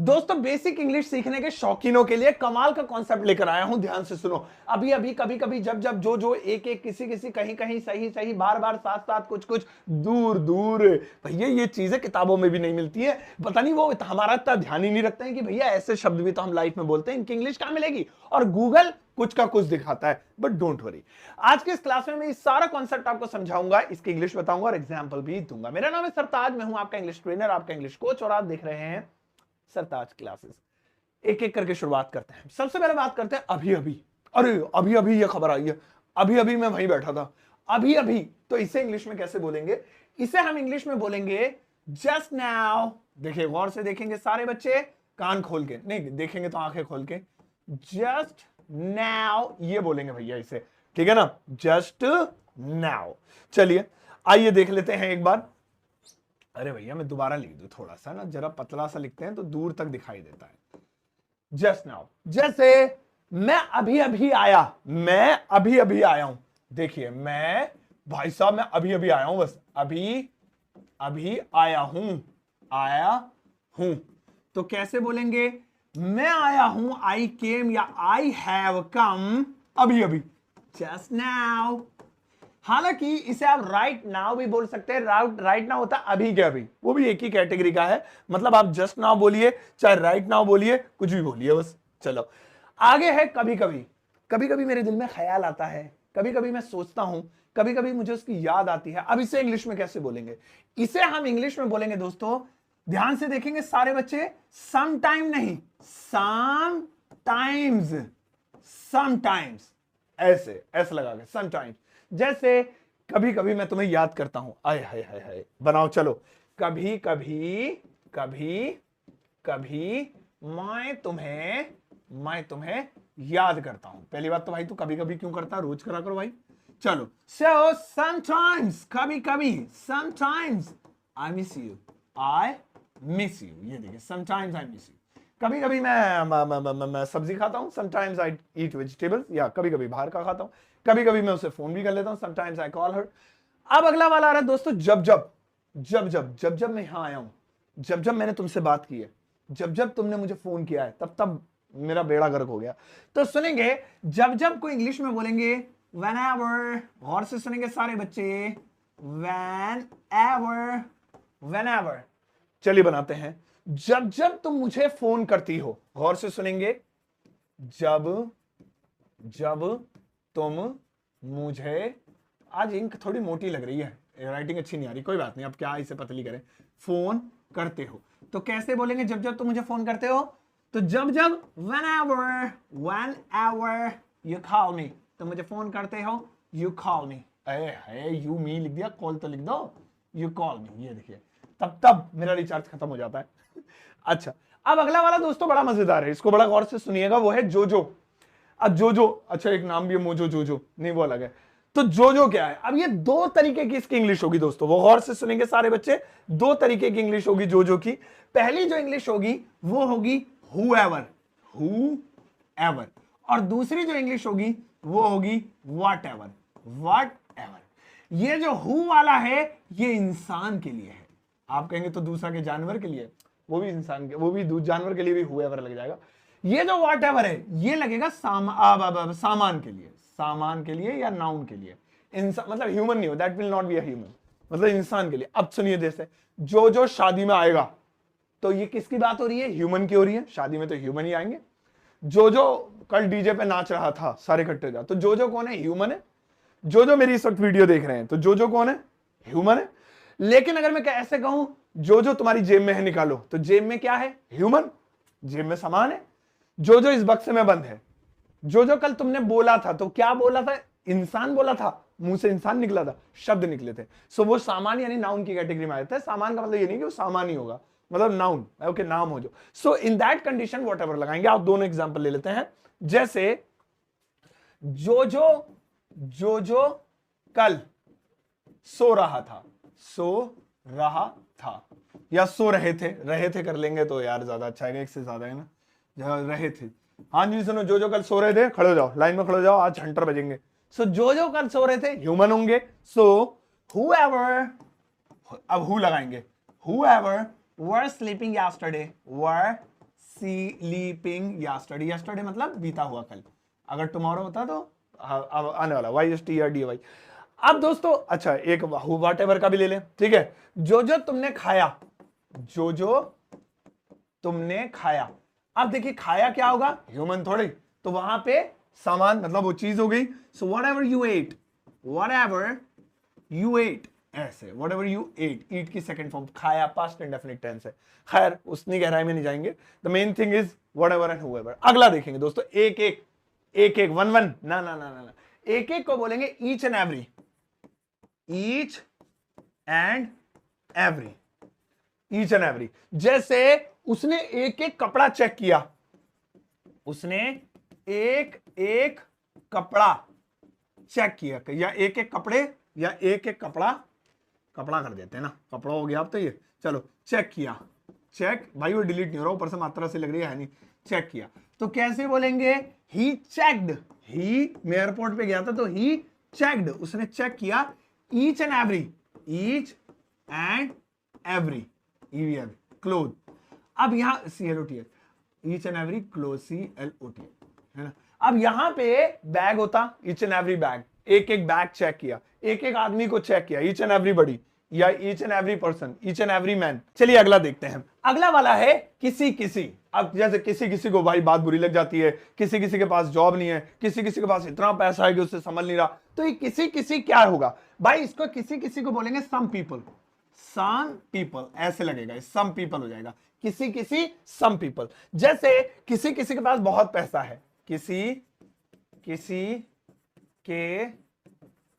दोस्तों basic English सीखने के शौकीनों के लिए कमाल का कॉन्सेप्ट लेकर आया हूं, ध्यान से सुनो। अभी अभी कभी कभी जब जब जो जो एक एक किसी किसी कहीं कहीं सही सही बार बार साथ साथ कुछ कुछ दूर दूर, भैया ये चीजें किताबों में भी नहीं मिलती है। पता नहीं वो हमारा इतना ध्यान ही नहीं रखते हैं कि भैया ऐसे शब्द भी तो हम लाइफ में बोलते हैं, इनकी इंग्लिश कहां मिलेगी। और गूगल कुछ का कुछ दिखाता है, बट डोंट वरी। आज के इस क्लास में मैं इस सारा कॉन्सेप्ट आपको समझाऊंगा, इसकी इंग्लिश बताऊंगा और एग्जांपल भी दूंगा। मेरा नाम है सरताज, मैं हूं आपका इंग्लिश ट्रेनर, आपका इंग्लिश कोच, और आप देख रहे हैं सरताज क्लासेस। एक एक करके शुरुआत करते हैं। सबसे पहले बात करते हैं अभी अभी। अरे अभी अभी ये खबर आई है, अभी अभी मैं वहीं बैठा था, अभी अभी। तो इसे इंग्लिश में कैसे बोलेंगे? इसे हम इंग्लिश में बोलेंगे जस्ट नाउ। देखिए गौर से देखेंगे सारे बच्चे, कान खोल के, नहीं देखेंगे तो आंखें खोल के। जस्ट नाउ ये बोलेंगे भैया इसे, ठीक है ना? Just now. चलिए आइए देख लेते हैं एक बार। अरे भैया मैं दोबारा लिख दूं, थोड़ा सा ना जरा पतला सा लिखते हैं तो दूर तक दिखाई देता है। जस्ट नाउ, जैसे मैं अभी अभी आया, मैं अभी अभी आया हूं। देखिए मैं, भाई साहब मैं अभी अभी आया हूं, बस अभी अभी आया हूं, आया हूं। तो कैसे बोलेंगे? मैं आया हूं, आई केम, या आई हैव कम अभी अभी, जस्ट नाउ। हालांकि इसे आप राइट नाउ भी बोल सकते हैं। राइट नाउ होता है अभी के अभी, वो भी एक ही कैटेगरी का है। मतलब आप जस्ट नाउ बोलिए, चाहे राइट नाउ बोलिए, कुछ भी बोलिए बस। चलो आगे है कभी कभी। कभी कभी मेरे दिल में ख्याल आता है, कभी कभी मैं सोचता हूं, कभी कभी मुझे उसकी याद आती है। अब इसे इंग्लिश में कैसे बोलेंगे? इसे हम इंग्लिश में बोलेंगे दोस्तों, ध्यान से देखेंगे सारे बच्चे, सम टाइम नहीं, सम टाइम्स। सम टाइम्स, ऐसे ऐसे लगा के सम टाइम्स। जैसे कभी कभी मैं तुम्हें याद करता हूं, आय हाय हाय हाय, बनाओ चलो। कभी कभी, कभी कभी मैं तुम्हें याद करता हूं। पहली बात तो भाई तू कभी कभी क्यों करता है, रोज करा करो भाई। चलो, सो समटाइम्स, कभी कभी, sometimes I miss you, I miss you. ये देखिए समटाइम्स आई मिस यू। कभी कभी मैं सब्जी खाता हूं, समटाइम्स आई ईट वेजिटेबल्स, या कभी कभी बाहर का खाता हूं, कभी कभी मैं उसे फोन भी कर लेता हूं, समटाइम्स आई कॉल हर। अब अगला वाला आ रहा है दोस्तों, जब जब, जब जब, जब जब मैं यहां आया हूं, जब जब मैंने तुमसे बात की है, जब जब तुमने मुझे फोन किया है, तब तब मेरा बेड़ा गर्क हो गया। तो सुनेंगे जब जब को इंग्लिश में बोलेंगे whenever। गौर से सुनेंगे सारे बच्चे, whenever, whenever। चलिए बनाते हैं, जब जब तुम मुझे फोन करती हो। गौर से सुनेंगे, जब जब तुम मुझे, आज इंक थोड़ी मोटी लग रही है, राइटिंग अच्छी नहीं आ रही, कोई बात नहीं, अब क्या इसे पतली करें। फोन करते हो तो कैसे बोलेंगे? जब जब तुम मुझे फोन करते हो, तो जब जब, whenever, whenever you call me, तुम मुझे फोन करते हो, you call me। यू मी लिख दिया, कॉल तो लिख दो, you call me। ये देखिए तब तब मेरा रिचार्ज खत्म हो जाता है। अच्छा, अब अगला वाला दोस्तों बड़ा मजेदार है, इसको बड़ा गौर से सुनिएगा, वो है जोजो। अब जोजो, अच्छा एक नाम भी है मोजो जोजो, नहीं वो अलग है। तो जोजो क्या है? अब ये दो तरीके की इसकी इंग्लिश होगी दोस्तों, वो गौर से सुनेंगे सारे बच्चे। दो तरीके की इंग्लिश होगी जोजो की। पहली जो इंग्लिश होगी वो होगी whoever, whoever। और दूसरी जो इंग्लिश होगी वो होगी whatever, whatever। ये जो who वाला है ये इंसान के लिए है। आप कहेंगे तो दूसरा के जानवर के लिए, वो भी इंसान के, वो भी जानवर के लिए भी whoever लग जाएगा। ये जो whatever है ये लगेगा सामान के लिए, सामान के लिए या नाउन के लिए। इंसान मतलब ह्यूमन नहीं हो, that will not be a human, मतलब इंसान के लिए। अब सुनिए जैसे जो जो शादी में आएगा, तो ये किसकी बात हो रही है? ह्यूमन की हो रही है। शादी में तो ह्यूमन ही आएंगे। जो जो कल डीजे पे नाच रहा था सारे इकट्ठे हो जा, तो जो जो कौन है? ह्यूमन है। जो जो मेरी इस वक्त वीडियो देख रहे हैं, तो जो जो कौन है? ह्यूमन है। लेकिन अगर मैं ऐसे कहूं जो जो तुम्हारी जेब में है निकालो, तो जेब में क्या है? ह्यूमन, जेब में सामान है। जो जो इस बक्से में बंद है, जो जो कल तुमने बोला था, तो क्या बोला था? इंसान बोला था, मुंह से इंसान निकला था, शब्द निकले थे। सो वो सामान यानी नाउन की कैटेगरी में आ जाता है। सामान का मतलब ये नहीं कि वो सामान ही होगा, मतलब नाउन, ओके, नाम हो जो। सो इन दैट कंडीशन व्हाटएवर लगाएंगे। आप दोनों एग्जांपल ले लेते हैं। जैसे जो जो कल सो रहा था, सो रहा था, या सो रहे थे कर लेंगे तो यार ज्यादा अच्छा है, एक से ज्यादा है ना, जहां रहे थे। हाँ जी सुनो, जो जो कल सो रहे थे, खड़े हो जाओ, लाइन में खड़े हो जाओ, आज हंटर बजेंगे। सो जो जो कल सो रहे थे ह्यूमन होंगे। सो whoever, अब हु लगाएंगे, whoever were sleeping yesterday, were sleeping yesterday, yesterday मतलब बीता हुआ कल, अगर टुमारो होता तो अब आने वाला, वाई एस टी या डी वाई। अब दोस्तों अच्छा एक व्हाट एवर का भी ले लें, ठीक है। जो जो तुमने खाया, जो जो तुमने खाया। अब देखिए खाया क्या होगा, ह्यूमन थोड़ी, तो वहां पे सामान मतलब वो चीज हो गई। So whatever you ate, whatever you ate, ऐसे whatever you ate, eat की सेकंड फॉर्म, खाया पास्ट इंडेफिनिट टेंस है। खैर उतनी गहराई में नहीं जाएंगे, the main thing is whatever and however. अगला देखेंगे दोस्तों, एक एक एक एक वन वन, ना ना ना ना, एक एक को बोलेंगे each and every, each and every, each and every. जैसे उसने एक एक कपड़ा चेक किया, उसने एक एक कपड़ा चेक किया, या एक एक कपड़े, या एक एक कपड़ा, कपड़ा कर देते हैं ना, कपड़ा हो गया अब तो ये, चलो चेक किया, चेक भाई वो डिलीट नहीं हो रहा, ऊपर से मात्रा से लग रही है नहीं, चेक किया। तो कैसे बोलेंगे, ही चेक्ड, ही, मैं एयरपोर्ट पे गया था तो ही चेक्ड, उसने चेक किया, each and every, each and every, cloth. अब यहां CLOTH, each and every cloth, CLOTH, है ना। अब यहां पे बैग होता, ईच एंड एवरी बैग, एक एक बैग चेक किया, एक एक आदमी को चेक किया, ईच एंड एवरीबॉडी, या each and every person, each and every man. चलिए अगला देखते हैं, अगला वाला है किसी किसी। अब जैसे किसी किसी को भाई बात बुरी लग जाती है, किसी किसी के पास जॉब नहीं है, किसी किसी के पास इतना पैसा है कि उससे संभल नहीं रहा, तो ये किसी किसी क्या होगा भाई, इसको किसी किसी को बोलेंगे सम पीपल, सम पीपल ऐसे लगेगा, सम पीपल हो जाएगा, किसी किसी सम पीपल। जैसे किसी किसी के पास बहुत पैसा है, किसी किसी के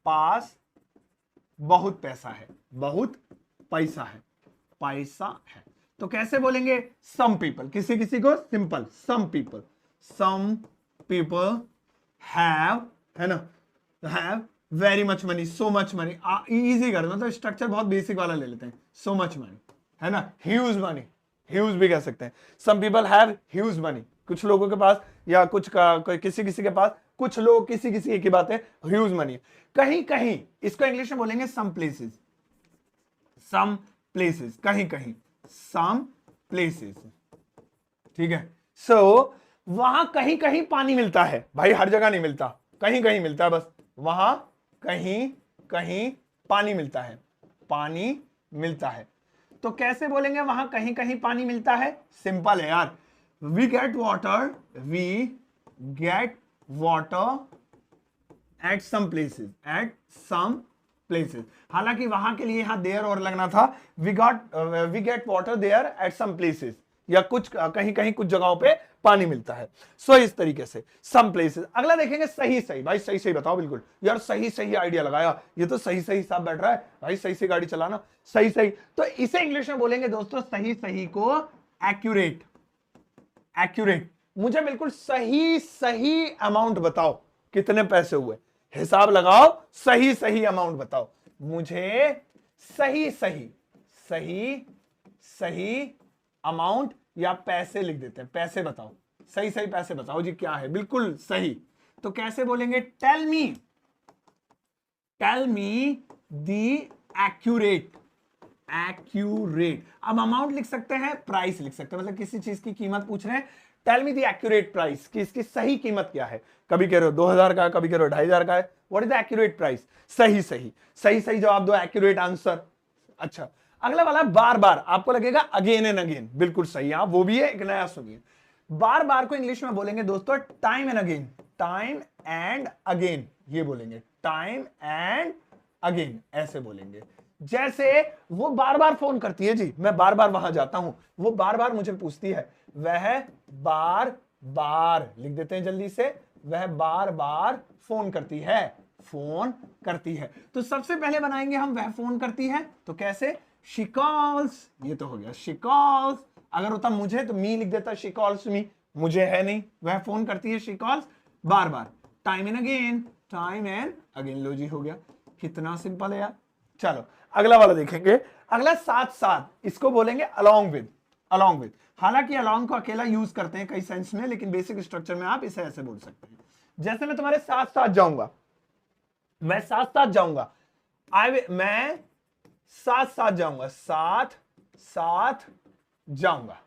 पास बहुत पैसा है, बहुत पैसा है, पैसा है, तो कैसे बोलेंगे, सम पीपल, किसी किसी को simple some people, some people have, है ना, have very much money, so much money, easy कर, मतलब स्ट्रक्चर बहुत बेसिक वाला ले लेते हैं, सो मच मनी, है ना, ह्यूज मनी, ह्यूज भी कह सकते हैं, some people have huge money, कुछ लोगों के पास, या कुछ का किसी किसी के पास, कुछ लोग किसी किसी की बात है, ह्यूज मनी। कहीं कहीं इसको इंग्लिश में बोलेंगे सम प्लेसेस, सम प्लेसेस, कहीं कहीं, सम प्लेसेस, ठीक है। सो वहां कहीं कहीं पानी मिलता है, भाई हर जगह नहीं मिलता, कहीं कहीं मिलता है, बस वहां कहीं कहीं पानी मिलता है, पानी मिलता है। तो कैसे बोलेंगे वहां कहीं कहीं पानी मिलता है, सिंपल है यार, we get water, we get water at some places, at some places. हालांकि वहां के लिए यहां देयर और लगना था, we get water there at some places, या कुछ कहीं कहीं कुछ जगहों पे पानी मिलता है। सो इस तरीके से सम प्लेसेस। अगला देखेंगे सही सही, भाई सही सही बताओ, बिल्कुल यार सही सही आइडिया लगाया, ये तो सही सही साहब बैठ रहा है भाई, सही सही गाड़ी चलाना, सही सही। तो इसे इंग्लिश में बोलेंगे दोस्तों सही सही को एक्यूरेट, एक्यूरेट। मुझे बिल्कुल सही सही अमाउंट बताओ, कितने पैसे हुए, हिसाब लगाओ, सही सही अमाउंट बताओ, मुझे सही सही, सही सही अमाउंट, या पैसे लिख देते हैं, पैसे बताओ, सही सही पैसे बताओ जी, क्या है बिल्कुल सही। तो कैसे बोलेंगे, टेल मी दी एक्यूरेट, एक्यूरेट। अब अमाउंट लिख सकते हैं, प्राइस लिख सकते हैं, मतलब किसी चीज की कीमत पूछ रहे हैं, टेल मी दी एक्यूरेट प्राइस, कि इसकी सही कीमत क्या है, कभी कह रहे हो 2000 का, कभी कह रहे हो 2500 का है, what is the accurate price, सही सही, सही सही जवाब दो, एक्यूरेट आंसर। अच्छा अगला वाला बार बार, आपको लगेगा अगेन एंड अगेन, बिल्कुल सही, आप वो भी है, एक नया सुनिए। बार बार को इंग्लिश में बोलेंगे दोस्तों time and again, time and again, ये बोलेंगे टाइम एंड अगेन, ऐसे बोलेंगे। जैसे वो बार बार फोन करती है जी, मैं बार बार वहां जाता हूं, वो बार बार मुझे पूछती है, वह बार बार, लिख देते हैं जल्दी से, वह बार बार फोन करती है, फोन करती है। तो सबसे पहले बनाएंगे हम वह फोन करती है, तो कैसे, शी कॉल्स, ये तो हो गया शी कॉल्स। अगर होता मुझे तो मी लिख देता, शी कॉल्स मी, मुझे है नहीं, वह फोन करती है, शी कॉल्स बार बार, time and again, time and again, लो जी हो गया, कितना सिंपल है यार। चलो अगला वाला देखेंगे, अगला साथ साथ, इसको बोलेंगे अलोंग विद, अलोंग विद। हालांकि अलोंग को अकेला यूज करते हैं कई सेंस में, लेकिन बेसिक स्ट्रक्चर में आप इसे ऐसे बोल सकते हैं, जैसे मैं तुम्हारे साथ साथ जाऊंगा, मैं साथ साथ जाऊंगा, मैं साथ साथ जाऊंगा, साथ साथ जाऊंगा,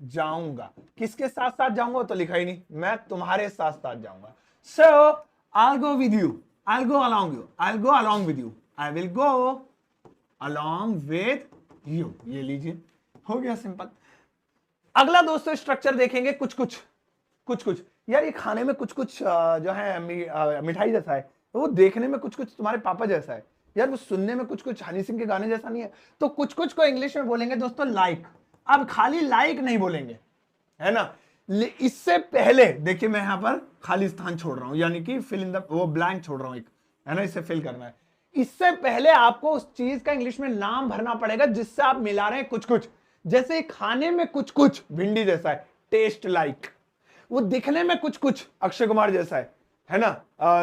जाऊंगा। किसके साथ साथ जाऊंगा तो लिखा ही नहीं, मैं तुम्हारे साथ साथ जाऊंगा। सो I'll go with you, I'll go along you, I'll go along with you, I will go along with you। ये लीजिए, हो गया सिंपल। अगला दोस्तों स्ट्रक्चर देखेंगे कुछ कुछ यार, ये खाने में कुछ जो है मिठाई जैसा है, वो देखने में कुछ तुम्हारे पापा जैसा है यार, वो सुनने में कुछ हनी सिंह के गाने जैसा नहीं है। तो कुछ को इंग्लिश में बोलेंगे दोस्तों लाइक। अब खाली लाइक नहीं बोलेंगे, है ना। इससे पहले देखिए मैं यहां पर खाली स्थान छोड़ रहा हूं, यानी कि फिल इन द वो ब्लैंक छोड़ रहा हूं एक, है ना, इसे फिल करना है। इससे पहले आपको उस चीज का इंग्लिश में नाम भरना पड़ेगा जिससे आप मिला रहे हैं कुछ। जैसे खाने में कुछ भिंडी जैसा है, टेस्ट लाइक। वो दिखने में कुछ अक्षय कुमार जैसा है ना,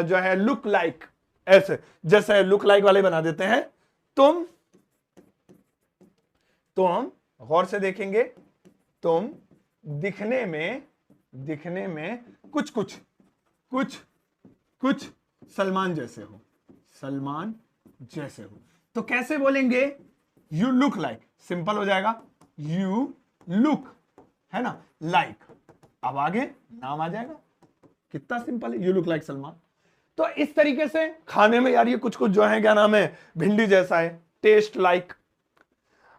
जो है लुक लाइक, ऐसे जैसे लुक लाइक वाले बना देते हैं। तुम गौर से देखेंगे, तुम दिखने में कुछ सलमान जैसे हो, सलमान जैसे हो। तो कैसे बोलेंगे, यू लुक लाइक, सिंपल हो जाएगा, यू लुक, है ना, लाइक। अब आगे नाम आ जाएगा, कितना सिंपल है, यू लुक लाइक सलमान। तो इस तरीके से खाने में यार ये कुछ जो है, क्या नाम है, भिंडी जैसा है, टेस्ट लाइक,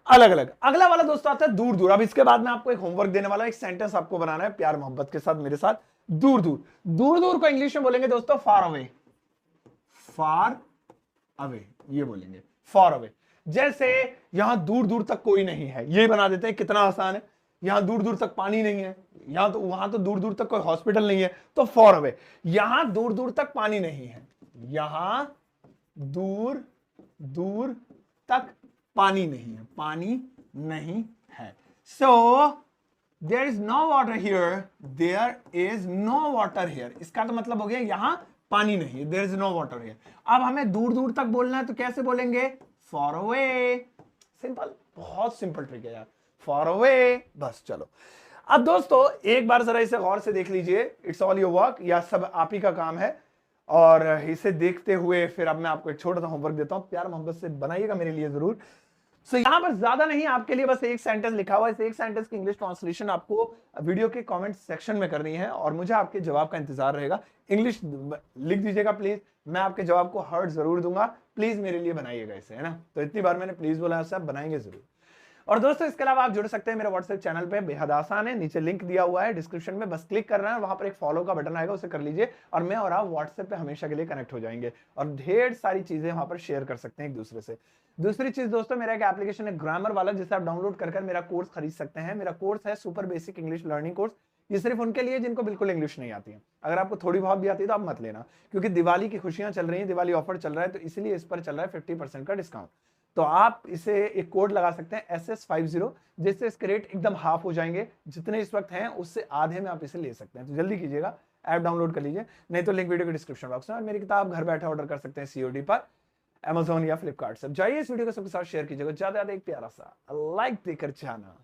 अलग अलग। अगला वाला दोस्तों आता है दूर दूर। अब इसके बाद में आपको एक होमवर्क देने वाला, एक सेंटेंस आपको बनाना है प्यार मोहब्बत के साथ मेरे साथ। दूर दूर को इंग्लिश में बोलेंगे दोस्तों फार अवे, फार अवे, ये बोलेंगे फार अवे। जैसे यहां दूर दूर तक कोई नहीं है, ये बना देते हैं, कितना आसान है। यहां दूर दूर तक पानी नहीं है, यहां तो वहां तो दूर दूर तक कोई हॉस्पिटल नहीं है, तो फॉर अवे। यहां दूर दूर तक पानी नहीं है, यहां दूर दूर तक पानी नहीं है, पानी नहीं है। So there is no water here, there is no water here. इसका तो मतलब हो गया यहां पानी नहीं है, there is no water here. अब हमें दूर दूर तक बोलना है तो कैसे बोलेंगे, फॉर अवे। सिंपल, बहुत सिंपल ट्रिक है यार, फॉर अवे। बस चलो, अब दोस्तों एक बार जरा इसे गौर से देख लीजिए, इट्स ऑल योर वर्क, या सब आप ही का काम है। और इसे देखते हुए फिर अब मैं आपको एक छोटा सा होमवर्क देता हूं, प्यार मोहब्बत से बनाइएगा मेरे लिए जरूर। सो यहां पर ज्यादा नहीं, आपके लिए बस एक सेंटेंस लिखा हुआ है, इस एक सेंटेंस की इंग्लिश ट्रांसलेशन आपको वीडियो के कमेंट सेक्शन में करनी है और मुझे आपके जवाब का इंतजार रहेगा। इंग्लिश लिख दीजिएगा प्लीज, मैं आपके जवाब को हर्ट जरूर दूंगा, प्लीज मेरे लिए बनाइएगा इसे, है ना। तो इतनी बार मैंने प्लीज बोला है, आप बनाएंगे जरूर। और दोस्तों इसके अलावा आप जुड़ सकते हैं मेरे व्हाट्सएप चैनल पे, बेहद आसान है, नीचे लिंक दिया हुआ है डिस्क्रिप्शन में, बस क्लिक करना है, वहां पर एक फॉलो का बटन आएगा, उसे कर लीजिए और मैं और आप व्हाट्सएप पे हमेशा के लिए कनेक्ट हो जाएंगे और ढेर सारी चीजें वहां पर शेयर कर सकते हैं एक दूसरे से। दूसरी चीज दोस्तों, मेरा एक एप्लीकेशन है ग्रामर वाला, जिसे आप डाउनलोड कर मेरा कोर्स खरीद सकते हैं। मेरा कोर्स है super basic English learning course. ये सिर्फ उनके लिए जिनको बिल्कुल इंग्लिश नहीं आती है। अगर आपको थोड़ी बहुत भी आती है तो आप मत लेना, क्योंकि दिवाली की खुशियां चल रही हैं, दिवाली ऑफर चल रहा है, तो इसलिए इस पर चल रहा है 50% का डिस्काउंट। तो आप इसे एक कोड लगा सकते हैं SS50, जिससे इसके रेट एकदम हाफ हो जाएंगे, जितने इस वक्त हैं उससे आधे में आप इसे ले सकते हैं। तो जल्दी कीजिएगा, ऐप डाउनलाइड कर लीजिए, नहीं तो लिंक वीडियो के डिस्क्रिप्शन बॉक्स में। और मेरी किताब घर बैठे ऑर्डर कर सकते हैं COD पर, Amazon या फ्लिपकार्ट से। जाइए इस वीडियो को सबके साथ शेयर कीजिएगा, ज्यादा एक प्यारा सा लाइक देकर जाना।